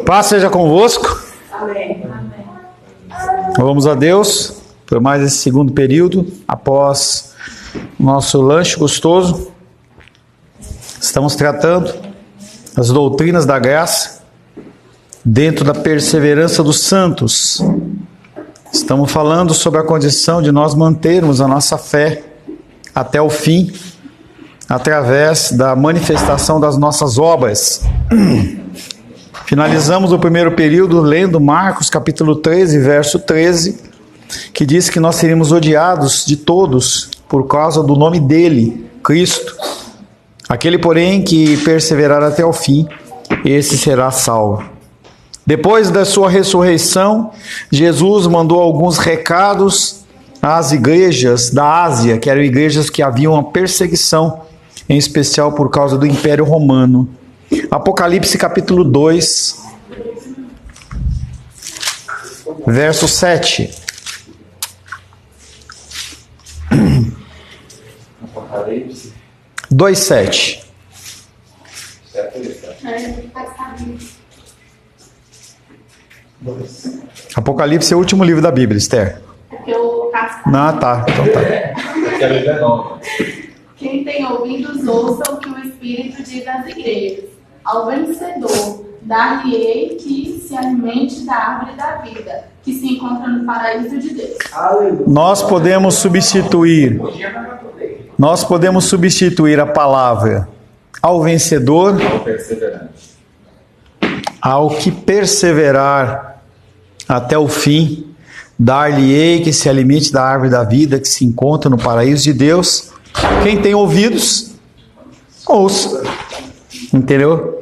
Paz seja convosco. Amém. Louvamos a Deus por mais esse segundo período, após o nosso lanche gostoso. Estamos tratando as doutrinas da graça dentro da perseverança dos santos. Estamos falando sobre a condição de nós mantermos a nossa fé até o fim, através da manifestação das nossas obras. Finalizamos o primeiro período lendo Marcos capítulo 13, verso 13, que diz que nós seríamos odiados de todos por causa do nome dele, Cristo. Aquele, porém, que perseverar até o fim, esse será salvo. Depois da sua ressurreição, Jesus mandou alguns recados às igrejas da Ásia, que eram igrejas que haviam uma perseguição, em especial por causa do Império Romano. Apocalipse capítulo 2, verso 7. Apocalipse 2:7. Apocalipse é o último livro da Bíblia, Esther. Ah, tá. Então tá. Quem tem ouvidos, ouça o que o Espírito diz às igrejas. Ao vencedor, dar-lhe-ei que se alimente da árvore da vida, que se encontra no paraíso de Deus. Nós podemos substituir a palavra ao vencedor, ao que perseverar até o fim, dar-lhe-ei que se alimente da árvore da vida, que se encontra no paraíso de Deus. Quem tem ouvidos, ouça. Entendeu?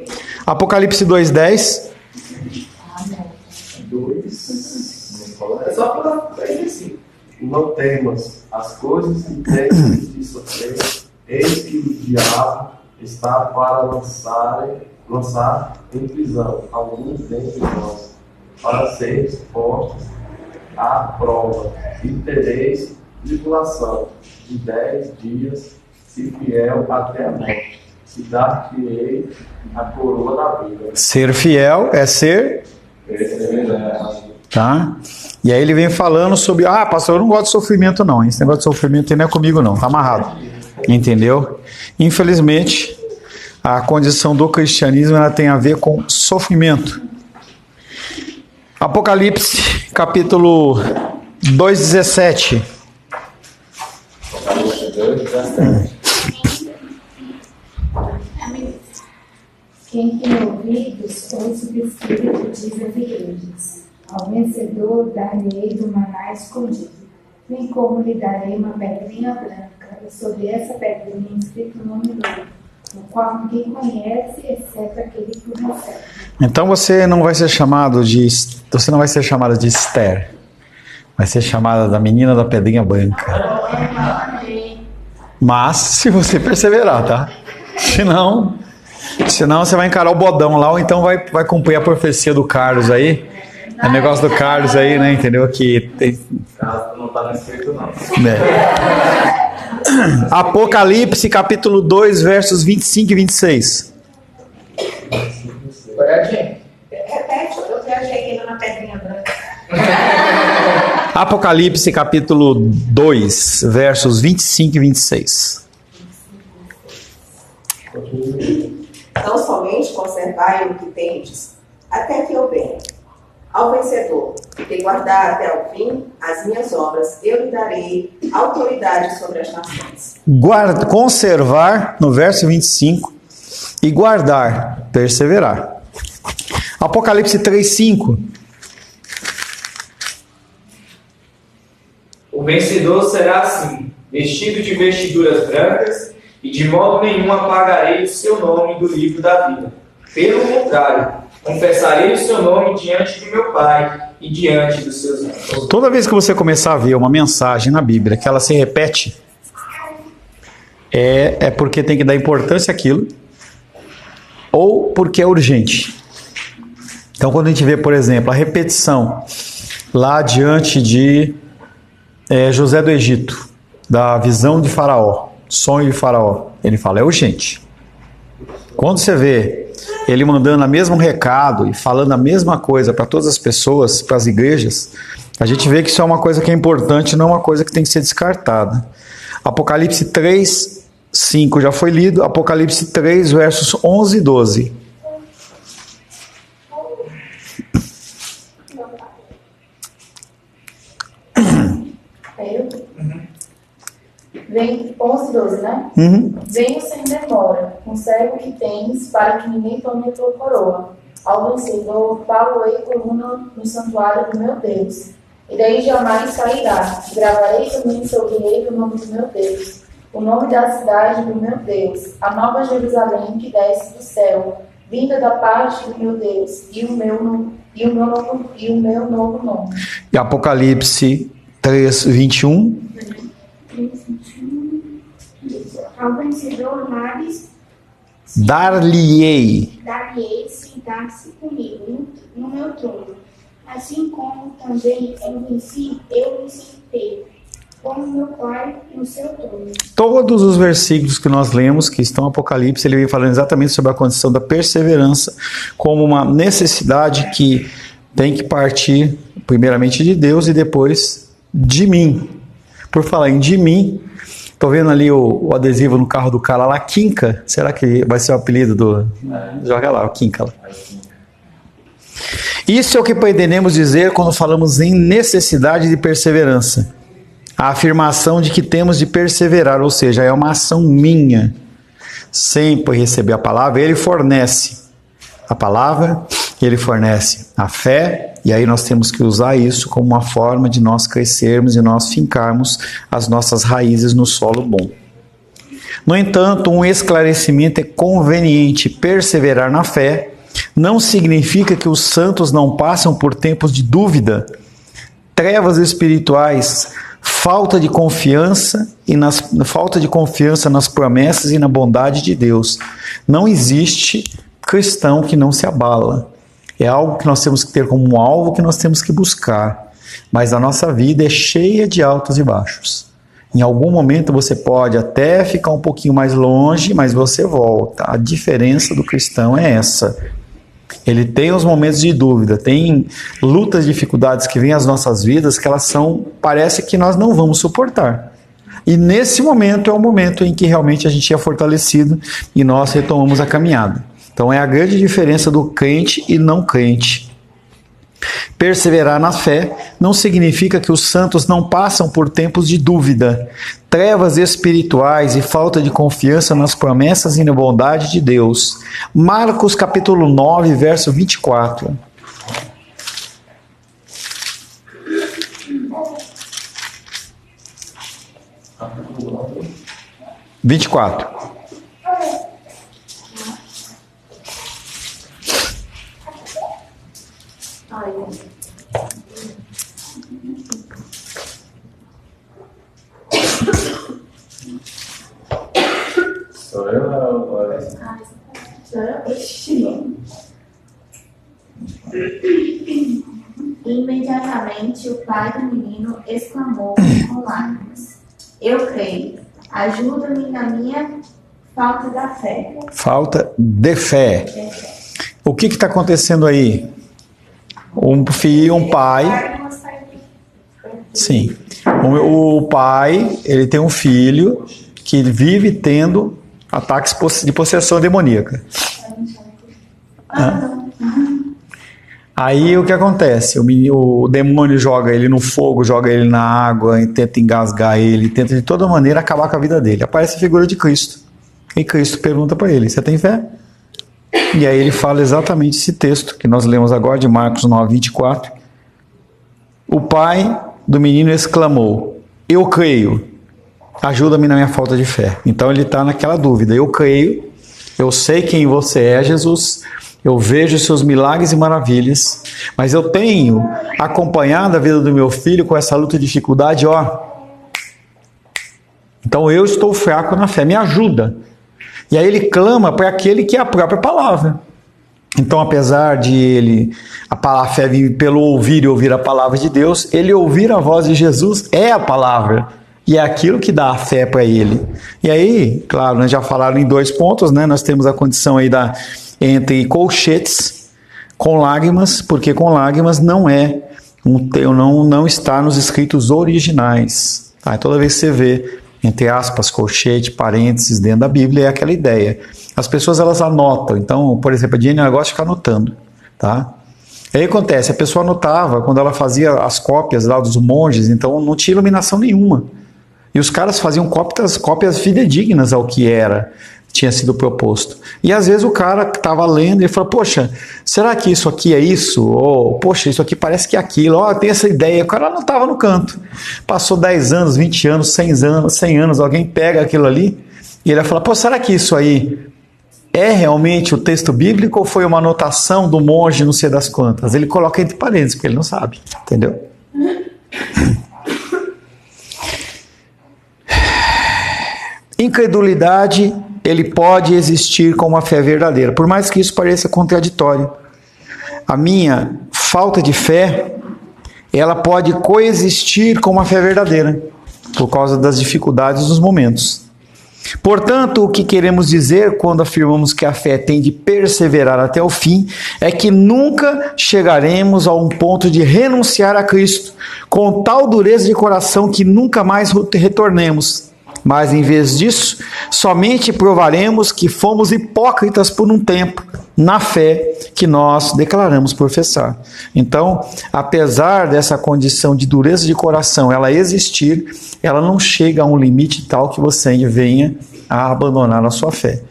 Apocalipse 2:10. É só para assim. Não temas as coisas que tens de sofrer, eis que o diabo está para lançar em prisão alguns dentre nós, para serem postos à prova, e tereis tribulação de 10 dias, se fiel até a morte, e dar-te-ei a coroa da vida. Ser fiel é ser... Tá? E aí ele vem falando sobre... Ah, pastor, eu não gosto de sofrimento não. Esse negócio de sofrimento não é comigo não. Tá amarrado. Entendeu? Infelizmente, a condição do cristianismo ela tem a ver com sofrimento. Apocalipse, capítulo 2:17. Apocalipse 2:17. Quem tem ouvidos, ouça o que o Espírito diz às igrejas. Ao vencedor, dar-lhe-ei do maná escondido, bem como lhe darei uma pedrinha branca, e sobre essa pedrinha escrito o nome novo, o qual ninguém conhece, exceto aquele que o recebe. Então você não vai ser chamada de Esther, vai ser chamada da menina da pedrinha branca. Mas se você perseverar, tá? Senão você vai encarar o bodão lá, ou então vai cumprir a profecia do Carlos aí. O negócio do Carlos aí, né? Entendeu? Que tem... Não está no escrito, não. Apocalipse, capítulo 2, versos 25 e 26. Repete, eu viajei aqui na pedrinha branca. Apocalipse, capítulo 2, versos 25 e 26. Não somente conservai o que tendes, até que eu venha. Ao vencedor, que guardar até o fim as minhas obras, eu lhe darei autoridade sobre as nações. Conservar, no verso 25, e guardar, perseverar. Apocalipse 3:5. O vencedor será assim, vestido de vestiduras brancas, e de modo nenhum apagarei o seu nome do livro da vida. Pelo contrário, confessarei o seu nome diante de meu Pai e diante dos seus anjos. Toda vez que você começar a ver uma mensagem na Bíblia que ela se repete, é porque tem que dar importância àquilo, ou porque é urgente. Então, quando a gente vê, por exemplo, a repetição lá diante de José do Egito, da visão de Faraó, sonho de Faraó, ele fala, é urgente. Quando você vê ele mandando o mesmo recado e falando a mesma coisa para todas as pessoas, para as igrejas, a gente vê que isso é uma coisa que é importante, não é uma coisa que tem que ser descartada. Apocalipse 3, 5 já foi lido, Apocalipse 3, versos 11 e 12. Vem 11, 12, né? Venho sem demora, conserva o que tens, para que ninguém tome a tua coroa. Ao vencedor, pá-lo-ei coluna no santuário do meu Deus, e daí jamais sairá. Gravarei também sobre ele o nome do meu Deus, o nome da cidade do meu Deus, a nova Jerusalém que desce do céu, vinda da parte do meu Deus, e o meu novo nome. E Apocalipse 3, 21. Ao vencedor, Dar-lhe-ei. dar-lhe-ei sentar-se comigo no meu trono. Assim como também eu venci, eu me sentei, como meu Pai no seu trono. Todos os versículos que nós lemos, que estão no Apocalipse, ele vem falando exatamente sobre a condição da perseverança, como uma necessidade que tem que partir primeiramente de Deus e depois de mim. Por falar em de mim, estou vendo ali o adesivo no carro do cara lá, Quinca. Será que vai ser o apelido do... Joga lá, o Quinca lá. Isso é o que pretendemos dizer quando falamos em necessidade de perseverança. A afirmação de que temos de perseverar, ou seja, é uma ação minha. Sempre receber a palavra, ele fornece a palavra, ele fornece a fé, e aí nós temos que usar isso como uma forma de nós crescermos e nós fincarmos as nossas raízes no solo bom. No entanto, um esclarecimento é conveniente. Perseverar na fé não significa que os santos não passam por tempos de dúvida, trevas espirituais, falta de confiança nas promessas e na bondade de Deus. Não existe cristão que não se abala. É algo que nós temos que ter como um alvo que nós temos que buscar. Mas a nossa vida é cheia de altos e baixos. Em algum momento você pode até ficar um pouquinho mais longe, mas você volta. A diferença do cristão é essa. Ele tem os momentos de dúvida, tem lutas, dificuldades que vêm às nossas vidas que elas parece que nós não vamos suportar. E nesse momento é o momento em que realmente a gente é fortalecido e nós retomamos a caminhada. Então é a grande diferença do crente e não crente. Perseverar na fé não significa que os santos não passam por tempos de dúvida, trevas espirituais e falta de confiança nas promessas e na bondade de Deus. Marcos capítulo 9, verso 24. Sou eu agora. Imediatamente o pai do menino exclamou com lágrimas: Eu creio, ajuda-me na minha falta da fé. Falta de fé. O que está acontecendo aí? Um filho, um pai. Sim. O pai, ele tem um filho que vive tendo ataques de possessão demoníaca. Aí o que acontece? O demônio joga ele no fogo, joga ele na água, e tenta engasgar ele, tenta de toda maneira acabar com a vida dele. Aparece a figura de Cristo. E Cristo pergunta para ele: você tem fé? E aí ele fala exatamente esse texto que nós lemos agora de Marcos 9, 24. O pai do menino exclamou: eu creio, ajuda-me na minha falta de fé. Então ele está naquela dúvida: eu creio, eu sei quem você é, Jesus, eu vejo seus milagres e maravilhas, mas eu tenho acompanhado a vida do meu filho com essa luta e dificuldade, Então eu estou fraco na fé, me ajuda. E aí ele clama para aquele que é a própria palavra. Então, apesar de a fé vir pelo ouvir e ouvir a palavra de Deus, ele ouvir a voz de Jesus é a palavra. E é aquilo que dá a fé para ele. E aí, claro, nós já falaram em 2 pontos, né? Nós temos a condição aí da entre colchetes com lágrimas, porque com lágrimas não não está nos escritos originais. Tá? Toda vez que você vê, entre aspas, colchete, parênteses dentro da Bíblia, é aquela ideia. As pessoas, elas anotam. Então, por exemplo, a Jenny gosta de ficar anotando. Tá? Aí acontece, a pessoa anotava, quando ela fazia as cópias lá dos monges, então não tinha iluminação nenhuma. E os caras faziam cópias fidedignas ao que tinha sido proposto. E às vezes o cara que estava lendo, ele fala, poxa, será que isso aqui é isso? Ou, poxa, isso aqui parece que é aquilo. Ó, tem essa ideia. O cara não estava no canto. Passou 10 anos, 20 anos, 100 anos, alguém pega aquilo ali e ele vai falar, pô, será que isso aí é realmente o texto bíblico ou foi uma anotação do monge não sei das quantas? Ele coloca entre parênteses, porque ele não sabe. Entendeu? Incredulidade, ele pode existir com uma fé verdadeira, por mais que isso pareça contraditório. A minha falta de fé, ela pode coexistir com uma fé verdadeira, por causa das dificuldades dos momentos. Portanto, o que queremos dizer quando afirmamos que a fé tem de perseverar até o fim, é que nunca chegaremos a um ponto de renunciar a Cristo, com tal dureza de coração que nunca mais retornemos. Mas, em vez disso, somente provaremos que fomos hipócritas por um tempo na fé que nós declaramos professar. Então, apesar dessa condição de dureza de coração ela existir, ela não chega a um limite tal que você venha a abandonar a sua fé.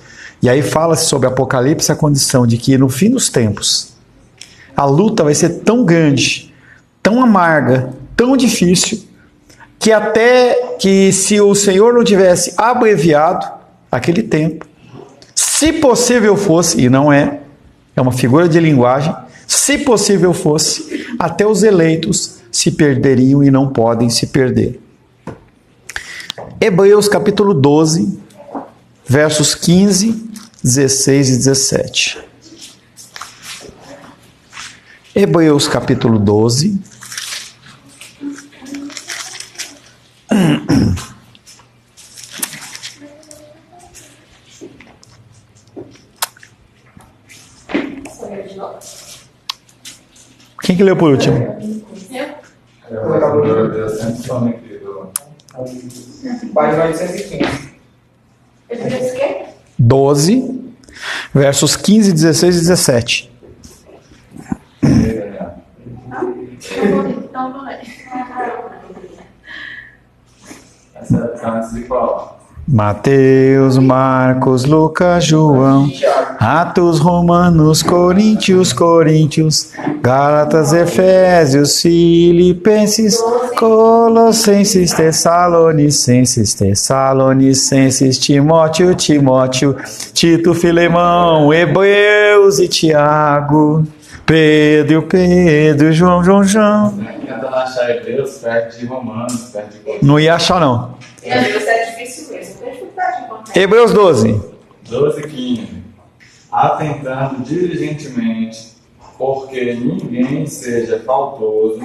E aí fala-se sobre Apocalipse a condição de que no fim dos tempos, a luta vai ser tão grande, tão amarga, tão difícil, que até que se o Senhor não tivesse abreviado aquele tempo, se possível fosse, e não é uma figura de linguagem, se possível fosse, até os eleitos se perderiam e não podem se perder. Hebreus capítulo 12, versos 15, 16 e 17. Hebreus capítulo 12, quem que leu por último? Página 815. 12, versos 15, 16 e 17. Então, vou ler. Essa é antes de qual? Mateus, Marcos, Lucas, João, Atos, Romanos, Coríntios, Gálatas, Efésios, Filipenses, Colossenses, Tessalonicenses, Timóteo, Tito, Filemão, Hebreus e Tiago, Pedro, João. Tentando achar Hebreus perto de Romanos, perto de Coríntios. Não ia achar, não. E às vezes é difícil mesmo. Tem dificuldade de encontrar. Hebreus 12. 12:15. Atentando diligentemente, porque ninguém seja faltoso,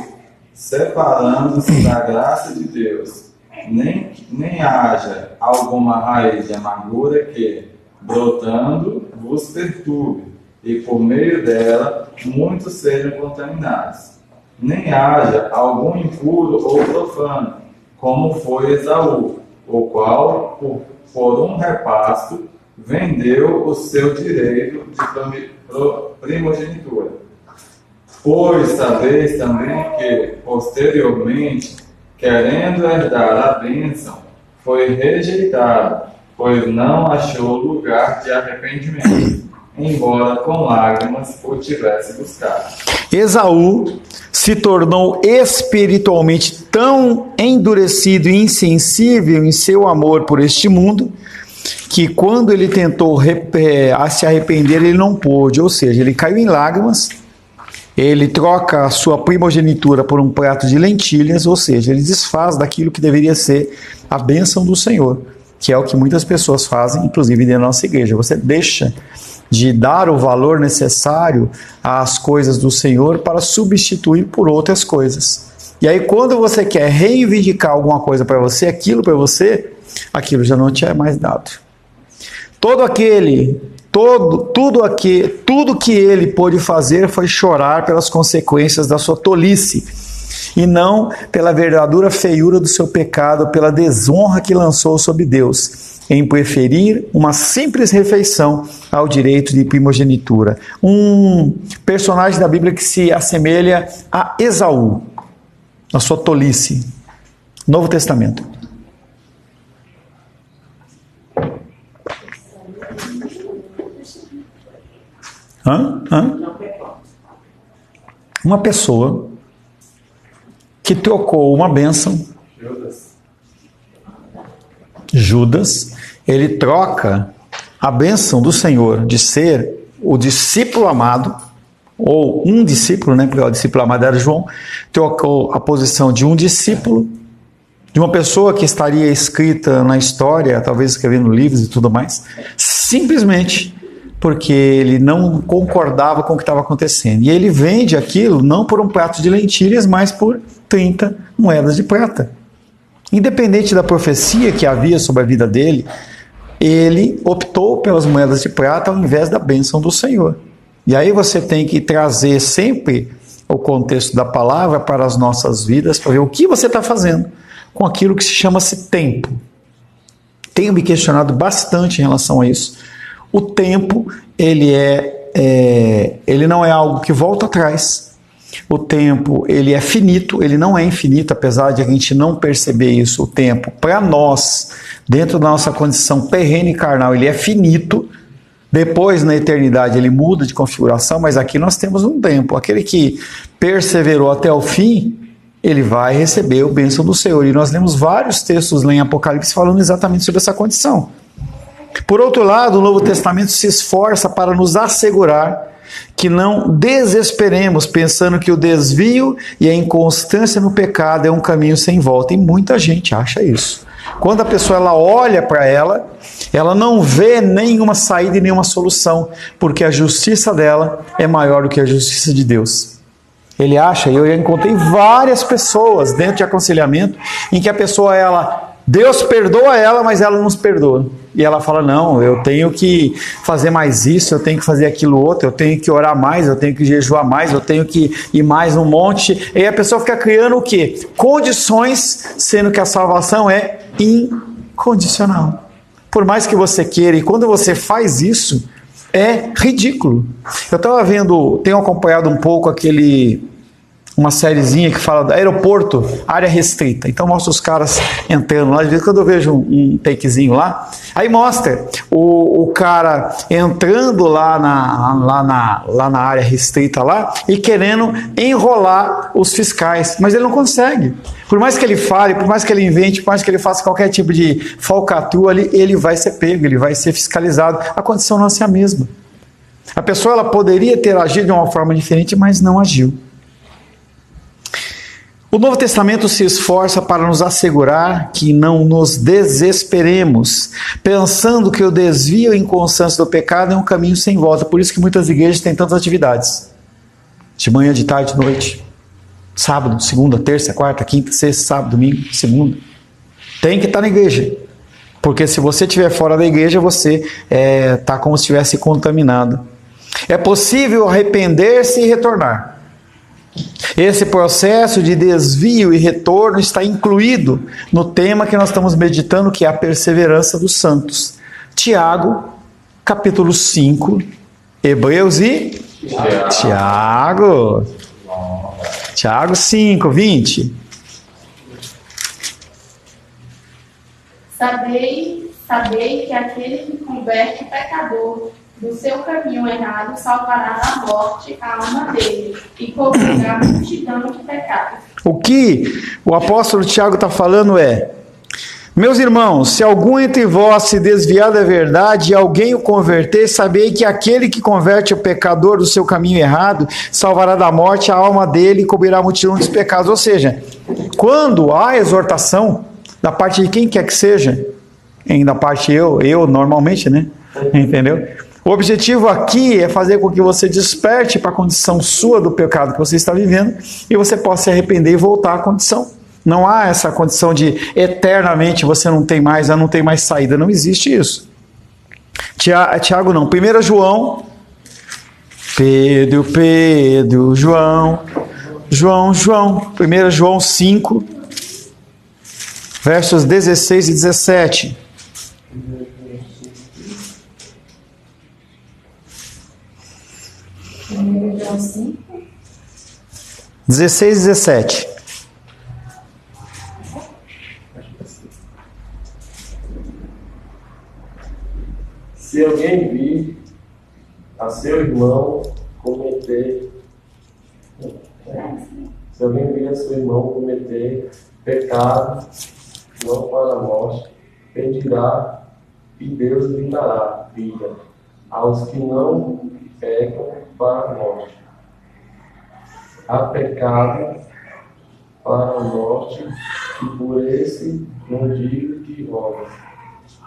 separando-se da graça de Deus, nem haja alguma raiz de amargura que, brotando, vos perturbe, e por meio dela muitos sejam contaminados. Nem haja algum impuro ou profano, como foi Esaú, o qual, por um repasto, vendeu o seu direito de primogenitura. Pois sabeis também que, posteriormente, querendo herdar a bênção, foi rejeitado, pois não achou lugar de arrependimento, embora com lágrimas o tivesse buscado. Esaú se tornou espiritualmente tão endurecido e insensível em seu amor por este mundo, que quando ele tentou se arrepender, ele não pôde, ou seja, ele caiu em lágrimas, ele troca a sua primogenitura por um prato de lentilhas, ou seja, ele desfaz daquilo que deveria ser a bênção do Senhor, que é o que muitas pessoas fazem, inclusive dentro da nossa igreja. Você deixa de dar o valor necessário às coisas do Senhor para substituir por outras coisas. E aí quando você quer reivindicar alguma coisa para você, aquilo já não te é mais dado. Todo aquele Tudo que ele pôde fazer foi chorar pelas consequências da sua tolice, e não pela verdadeira feiura do seu pecado, pela desonra que lançou sobre Deus, em preferir uma simples refeição ao direito de primogenitura. Um personagem da Bíblia que se assemelha a Esaú, na sua tolice. Novo Testamento. Uma pessoa que trocou uma bênção, Judas, ele troca a bênção do Senhor de ser o discípulo amado, ou um discípulo, né, porque o discípulo amado era João, trocou a posição de um discípulo, de uma pessoa que estaria escrita na história, talvez escrevendo livros e tudo mais, simplesmente porque ele não concordava com o que estava acontecendo. E ele vende aquilo não por um prato de lentilhas, mas por 30 moedas de prata. Independente da profecia que havia sobre a vida dele, ele optou pelas moedas de prata ao invés da bênção do Senhor. E aí você tem que trazer sempre o contexto da palavra para as nossas vidas, para ver o que você está fazendo com aquilo que se chama-se tempo. Tenho me questionado bastante em relação a isso. O tempo, ele não é algo que volta atrás. O tempo, ele é finito, ele não é infinito, apesar de a gente não perceber isso. O tempo, para nós, dentro da nossa condição terrena e carnal, ele é finito. Depois, na eternidade, ele muda de configuração, mas aqui nós temos um tempo. Aquele que perseverou até o fim, ele vai receber o bênção do Senhor. E nós lemos vários textos lá em Apocalipse falando exatamente sobre essa condição. Por outro lado, o Novo Testamento se esforça para nos assegurar que não desesperemos pensando que o desvio e a inconstância no pecado é um caminho sem volta. E muita gente acha isso. Quando a pessoa olha para ela não vê nenhuma saída e nenhuma solução, porque a justiça dela é maior do que a justiça de Deus. Ele acha, e eu já encontrei várias pessoas dentro de aconselhamento, em que a pessoa, Deus perdoa ela, mas ela não se perdoa. E ela fala, não, eu tenho que fazer mais isso, eu tenho que fazer aquilo outro, eu tenho que orar mais, eu tenho que jejuar mais, eu tenho que ir mais no monte. E a pessoa fica criando o quê? Condições, sendo que a salvação é incondicional. Por mais que você queira, e quando você faz isso, é ridículo. Eu estava tenho acompanhado um pouco uma sériezinha que fala do aeroporto, área restrita. Então mostra os caras entrando lá. Às vezes quando eu vejo um takezinho lá, aí mostra o cara entrando lá na área restrita lá e querendo enrolar os fiscais. Mas ele não consegue. Por mais que ele fale, por mais que ele invente, por mais que ele faça qualquer tipo de falcatrua ali, ele vai ser pego, ele vai ser fiscalizado. A condição não é a mesma. A pessoa ela poderia ter agido de uma forma diferente, mas não agiu. O Novo Testamento se esforça para nos assegurar que não nos desesperemos, pensando que o desvio e inconstância do pecado é um caminho sem volta. Por isso que muitas igrejas têm tantas atividades. De manhã, de tarde, de noite. Sábado, segunda, terça, quarta, quinta, sexta, sábado, domingo, segunda. Tem que estar na igreja. Porque se você estiver fora da igreja, você está como se estivesse contaminado. É possível arrepender-se e retornar. Esse processo de desvio e retorno está incluído no tema que nós estamos meditando, que é a perseverança dos santos. Tiago, capítulo 5, Hebreus e Tiago. Tiago 5, 20. Sabei que aquele que converte o pecador do seu caminho errado salvará da morte a alma dele e cobrirá a multidão de pecados. O que o apóstolo Tiago está falando é: meus irmãos, se algum entre vós se desviar da verdade e alguém o converter, sabei que aquele que converte o pecador do seu caminho errado salvará da morte a alma dele e cobrirá a multidão dos pecados. Ou seja, quando há exortação da parte de quem quer que seja, da parte eu normalmente, né? Entendeu? O objetivo aqui é fazer com que você desperte para a condição sua do pecado que você está vivendo e você possa se arrepender e voltar à condição. Não há essa condição de eternamente você não tem mais saída. Não existe isso. Tiago não, 1 João, Pedro, João, 1 João 5, versos 16 e 17. Primeiro João 5. 16 e 17. Se alguém vir a seu irmão cometer pecado, não para a morte, pedirá e Deus lhe dará vida aos que não pecam para a morte. Há pecado para a morte, e por esse não digo que vós.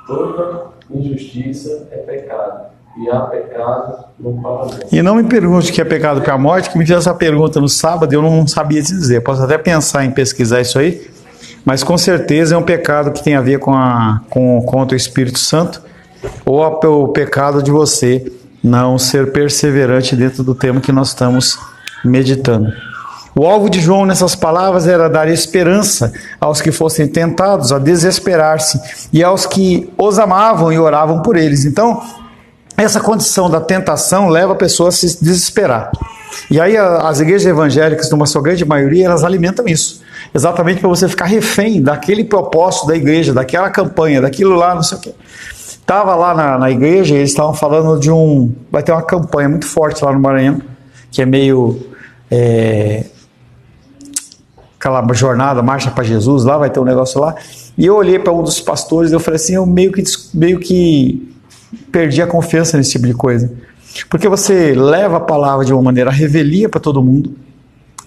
Toda injustiça é pecado, e há pecado não para a morte. E não me pergunte o que é pecado para a morte, que me fez essa pergunta no sábado e eu não sabia te dizer. Posso até pensar em pesquisar isso aí, mas com certeza é um pecado que tem a ver contra o Espírito Santo, ou o pecado de você não ser perseverante dentro do tema que nós estamos meditando. O alvo de João nessas palavras era dar esperança aos que fossem tentados a desesperar-se e aos que os amavam e oravam por eles. Então, essa condição da tentação leva a pessoa a se desesperar. E aí as igrejas evangélicas, numa sua grande maioria, elas alimentam isso. Exatamente para você ficar refém daquele propósito da igreja, daquela campanha, daquilo lá, não sei o quê. Estava lá na igreja e eles estavam falando vai ter uma campanha muito forte lá no Maranhão, que é meio... aquela jornada, Marcha para Jesus, lá vai ter um negócio lá, e eu olhei para um dos pastores e eu falei assim, eu meio que perdi a confiança nesse tipo de coisa, porque você leva a palavra de uma maneira, a revelia para todo mundo,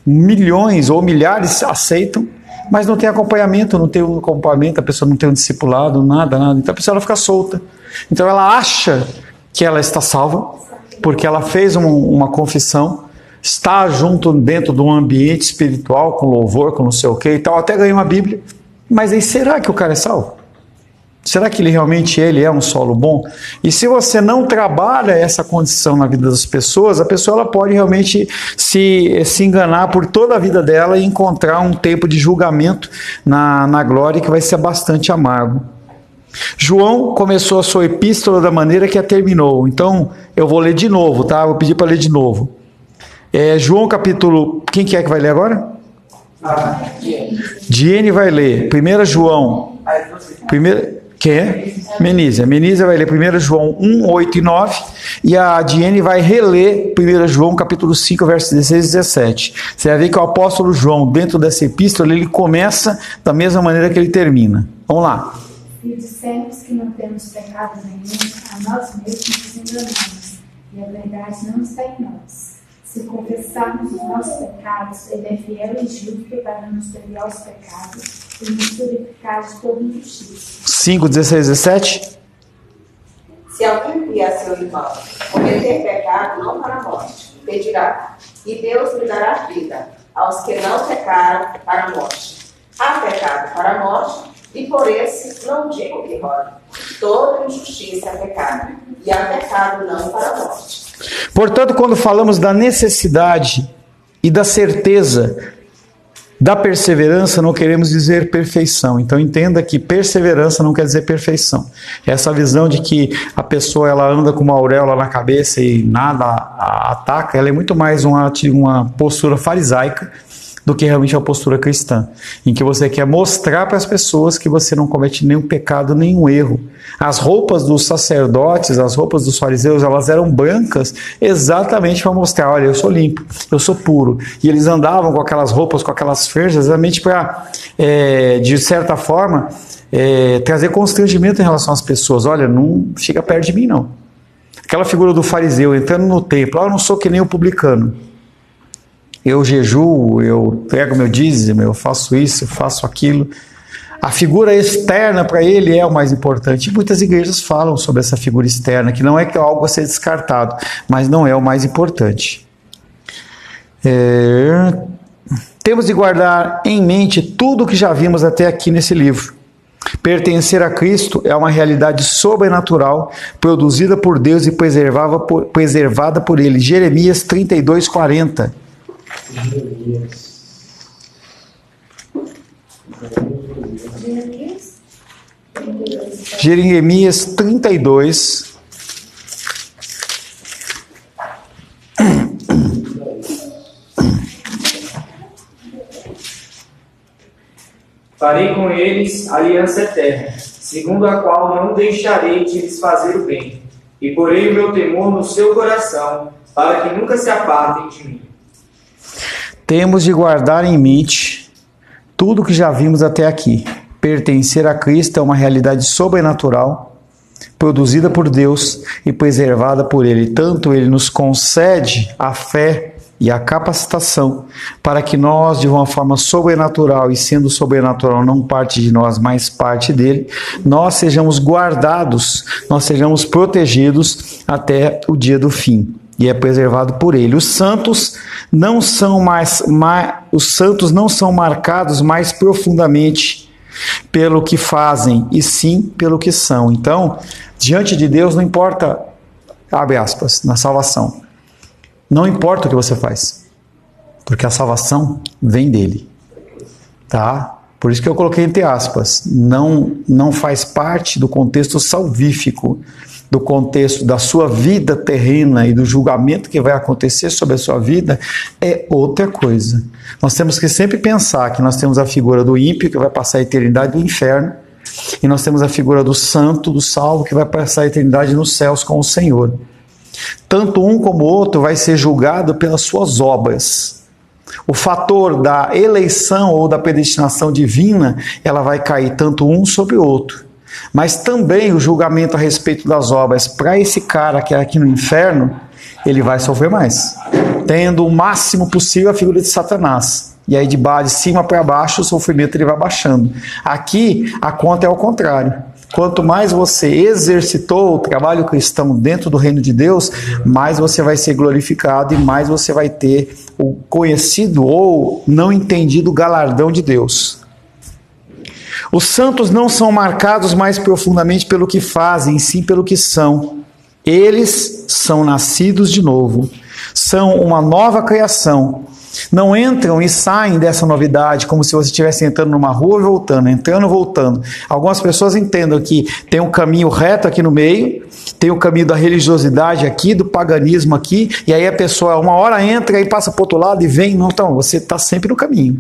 milhões ou milhares aceitam, mas não tem acompanhamento, a pessoa não tem um discipulado, nada, então a pessoa ela fica solta, então ela acha que ela está salva, porque ela fez uma confissão, está dentro de um ambiente espiritual, com louvor, com não sei o que e tal, até ganha uma Bíblia, mas aí será que o cara é salvo? Será que ele realmente é um solo bom? E se você não trabalha essa condição na vida das pessoas, a pessoa ela pode realmente se enganar por toda a vida dela e encontrar um tempo de julgamento na glória que vai ser bastante amargo. João começou a sua epístola da maneira que a terminou, então eu vou ler de novo, tá? Vou pedir para ler de novo. João capítulo... Quem que é que vai ler agora? Diene vai ler. 1 João... Quem é? Menízia. Menízia vai ler 1 João 1, 8 e 9. E a Diene vai reler 1 João capítulo 5, versos 16 e 17. Você vai ver que o apóstolo João, dentro dessa epístola, ele começa da mesma maneira que ele termina. Vamos lá. Se dissermos que não temos pecado nenhum, a nós mesmos nos enganamos, e a verdade não está em nós. Se confessarmos os nossos pecados, Ele é fiel e justo para nos perdoar os pecados e nos purificar de toda injustiça. 5, 16 e 17. Se alguém vir a seu irmão cometer pecado, não para a morte, pedirá, e Deus lhe dará vida aos que não pecaram para a morte. Há pecado para a morte, e por esse não digo que rogue. Toda injustiça é pecado, e há pecado não para a morte. Portanto, quando falamos da necessidade e da certeza da perseverança, não queremos dizer perfeição. Então entenda que perseverança não quer dizer perfeição. Essa visão de que a pessoa ela anda com uma auréola na cabeça e nada a ataca, ela é muito mais uma postura farisaica do que realmente a postura cristã, em que você quer mostrar para as pessoas que você não comete nenhum pecado, nenhum erro. As roupas dos sacerdotes, as roupas dos fariseus, elas eram brancas exatamente para mostrar, olha, eu sou limpo, eu sou puro. E eles andavam com aquelas roupas, com aquelas franjas, exatamente para, de certa forma, trazer constrangimento em relação às pessoas. Olha, não chega perto de mim, não. Aquela figura do fariseu entrando no templo, eu não sou que nem o publicano. Eu jejuo, eu pego meu dízimo, eu faço isso, eu faço aquilo. A figura externa para ele é o mais importante. E muitas igrejas falam sobre essa figura externa, que não é algo a ser descartado, mas não é o mais importante. Temos de guardar em mente tudo o que já vimos até aqui nesse livro. Pertencer a Cristo é uma realidade sobrenatural, produzida por Deus e preservada por Ele. Jeremias 32:40. Jeremias 32. Farei com eles aliança eterna, segundo a qual não deixarei de lhes fazer o bem, e porei o meu temor no seu coração, para que nunca se apartem de mim. Temos de guardar em mente tudo o que já vimos até aqui. Pertencer a Cristo é uma realidade sobrenatural, produzida por Deus e preservada por Ele. Tanto Ele nos concede a fé e a capacitação para que nós, de uma forma sobrenatural, e sendo sobrenatural não parte de nós, mas parte dele, nós sejamos guardados, nós sejamos protegidos até o dia do fim. E é preservado por ele. Os santos não são marcados mais profundamente pelo que fazem, e sim pelo que são. Então, diante de Deus não importa, abre aspas, na salvação, não importa o que você faz, porque a salvação vem dele, tá? Por isso que eu coloquei entre aspas, não faz parte do contexto salvífico, do contexto da sua vida terrena e do julgamento que vai acontecer sobre a sua vida, é outra coisa. Nós temos que sempre pensar que nós temos a figura do ímpio, que vai passar a eternidade no inferno, e nós temos a figura do santo, do salvo, que vai passar a eternidade nos céus com o Senhor. Tanto um como o outro vai ser julgado pelas suas obras. O fator da eleição ou da predestinação divina, ela vai cair tanto um sobre o outro. Mas também o julgamento a respeito das obras para esse cara que é aqui no inferno, ele vai sofrer mais, tendo o máximo possível a figura de Satanás. E aí de cima para baixo o sofrimento ele vai baixando. Aqui a conta é ao contrário. Quanto mais você exercitou o trabalho cristão dentro do reino de Deus, mais você vai ser glorificado e mais você vai ter o conhecido ou não entendido galardão de Deus. Os santos não são marcados mais profundamente pelo que fazem, sim pelo que são. Eles são nascidos de novo, são uma nova criação. Não entram e saem dessa novidade como se você estivesse entrando numa rua e voltando, entrando e voltando. Algumas pessoas entendem que tem um caminho reto aqui no meio, tem o caminho da religiosidade aqui, do paganismo aqui, e aí a pessoa uma hora entra e passa para o outro lado e vem. Não, então, você está sempre no caminho.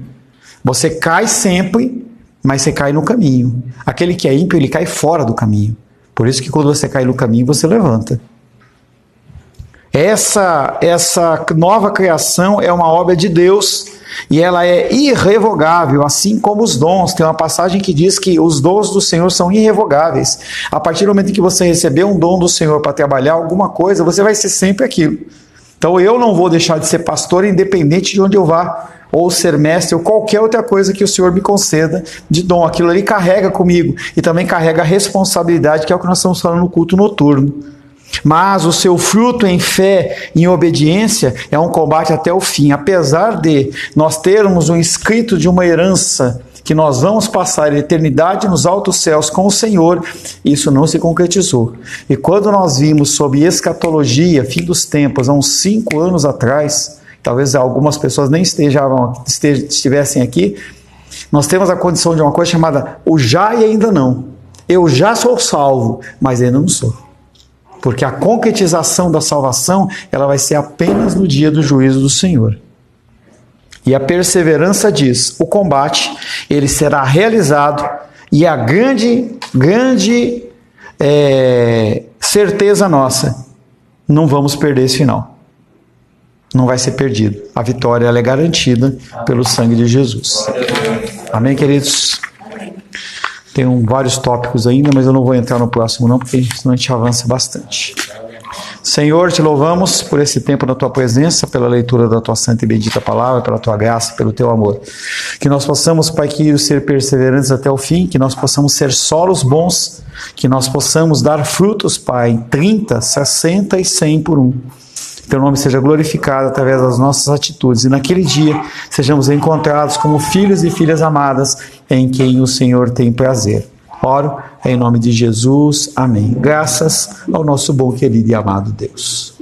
Você cai sempre, mas você cai no caminho. Aquele que é ímpio, ele cai fora do caminho. Por isso que quando você cai no caminho, você levanta. Essa nova criação é uma obra de Deus e ela é irrevogável, assim como os dons. Tem uma passagem que diz que os dons do Senhor são irrevogáveis. A partir do momento em que você receber um dom do Senhor para trabalhar alguma coisa, você vai ser sempre aquilo. Então eu não vou deixar de ser pastor independente de onde eu vá, ou ser mestre, ou qualquer outra coisa que o Senhor me conceda de dom. Aquilo ali carrega comigo e também carrega a responsabilidade, que é o que nós estamos falando no culto noturno. Mas o seu fruto em fé, em obediência, é um combate até o fim. Apesar de nós termos um escrito de uma herança, que nós vamos passar a eternidade nos altos céus com o Senhor, isso não se concretizou. E quando nós vimos sobre escatologia, fim dos tempos, há uns 5 anos atrás, talvez algumas pessoas nem estivessem aqui, nós temos a condição de uma coisa chamada o já e ainda não. Eu já sou salvo, mas ainda não sou. Porque a concretização da salvação, ela vai ser apenas no dia do juízo do Senhor. E a perseverança diz, o combate, ele será realizado, e a grande certeza nossa, não vamos perder esse final. Não vai ser perdido. A vitória, ela é garantida pelo sangue de Jesus. Amém, queridos? Tem vários tópicos ainda, mas eu não vou entrar no próximo não, porque senão a gente avança bastante. Senhor, te louvamos por esse tempo na tua presença, pela leitura da tua santa e bendita palavra, pela tua graça, pelo teu amor. Que nós possamos, Pai querido, ser perseverantes até o fim, que nós possamos ser solos bons, que nós possamos dar frutos, Pai, 30, 60 e 100 por um. Teu nome seja glorificado através das nossas atitudes e naquele dia sejamos encontrados como filhos e filhas amadas em quem o Senhor tem prazer. Oro em nome de Jesus. Amém. Graças ao nosso bom, querido e amado Deus.